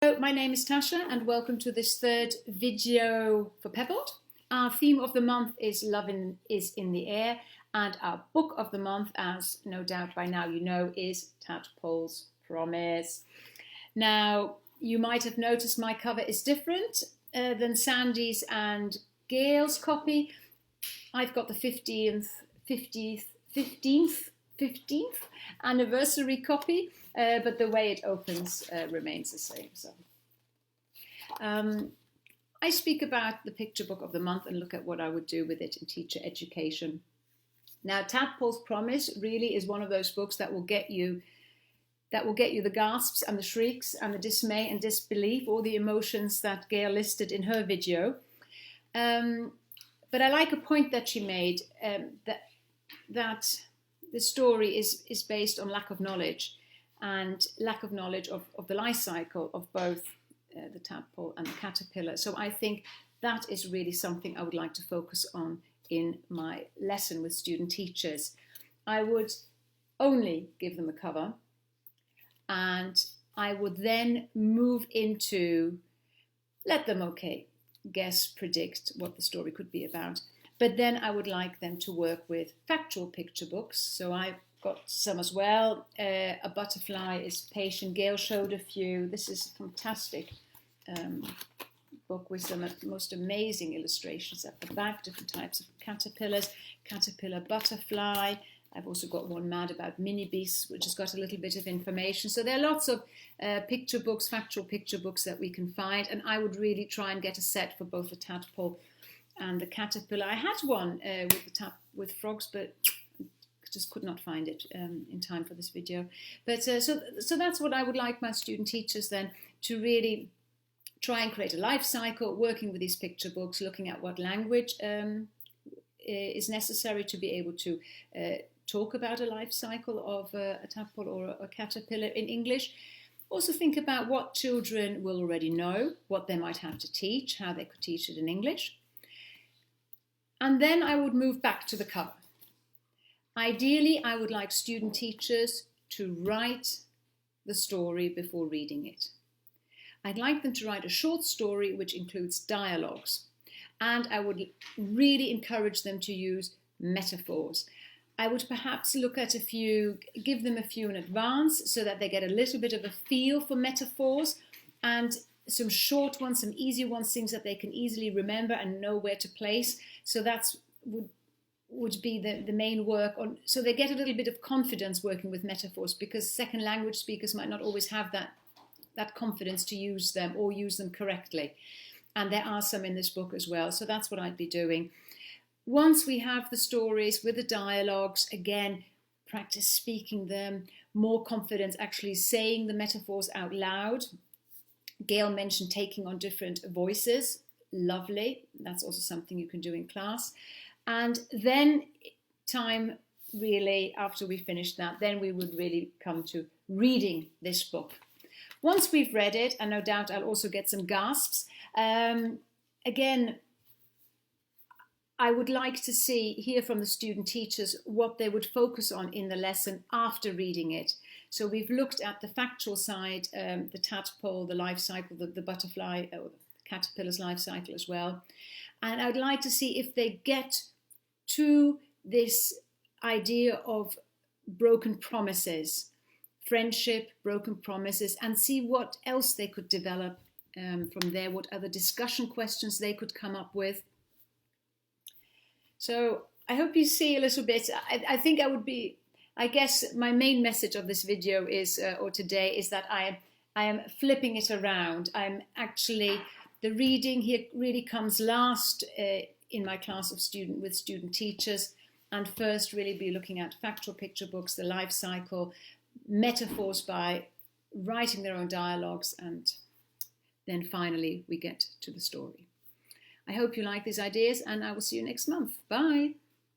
Hello, my name is Tasha and welcome to this third video for PEPELT. Our theme of the month is Love is in the Air, and our book of the month, as no doubt by now you know, is Tadpole's Promise. Now, you might have noticed my cover is different than Sandy's and Gail's copy. I've got the 15th anniversary copy, but the way it opens remains the same. So I speak about the picture book of the month and look at what I would do with it in teacher education. Now, Tadpole's Promise really is one of those books that will get you the gasps and the shrieks and the dismay and disbelief, all the emotions that Gail listed in her video. But I like a point that she made, that the story is based on lack of knowledge, and lack of knowledge of the life cycle of both the tadpole and the caterpillar. So I think that is really something I would like to focus on in my lesson with student teachers. I would only give them a cover, and I would then move into, let them, guess, predict what the story could be about. But then I would like them to work with factual picture books. So I've got some as well. A Butterfly is Patient. Gail showed a few. This is a fantastic book with some most amazing illustrations at the back, different types of caterpillars, caterpillar, butterfly. I've also got one mad about mini beasts, which has got a little bit of information. So there are lots of picture books, factual picture books that we can find. And I would really try and get a set for both the tadpole and the caterpillar. I had one with frogs, but just could not find it in time for this video. But so that's what I would like my student teachers then to really try and create a life cycle, working with these picture books, looking at what language is necessary to be able to talk about a life cycle of a tadpole or a caterpillar in English. Also think about what children will already know, what they might have to teach, how they could teach it in English. And then I would move back to the cover. Ideally, I would like student teachers to write the story before reading it. I'd like them to write a short story which includes dialogues. And I would really encourage them to use metaphors. I would perhaps look at give them a few in advance so that they get a little bit of a feel for metaphors, and some short ones, some easy ones, things that they can easily remember and know where to place. So that's would be the main work on. So they get a little bit of confidence working with metaphors, because second language speakers might not always have that confidence to use them or use them correctly. And there are some in this book as well. So that's what I'd be doing. Once we have the stories with the dialogues, again, practice speaking them, more confidence actually saying the metaphors out loud. Gail mentioned taking on different voices. Lovely. That's also something you can do in class. And then time really, after we finish that, then we would really come to reading this book. Once we've read it, and no doubt I'll also get some gasps, again, I would like to hear from the student teachers what they would focus on in the lesson after reading it. So we've looked at the factual side, the tadpole, the life cycle, the butterfly, or the caterpillar's life cycle as well. And I'd like to see if they get to this idea of broken promises, friendship, broken promises, and see what else they could develop from there, what other discussion questions they could come up with. So I hope you see a little bit. I guess my main message of this video is, or today, is that I am flipping it around. The reading here really comes last in my class with student teachers, and first really be looking at factual picture books, the life cycle, metaphors by writing their own dialogues, and then finally we get to the story. I hope you like these ideas, and I will see you next month. Bye.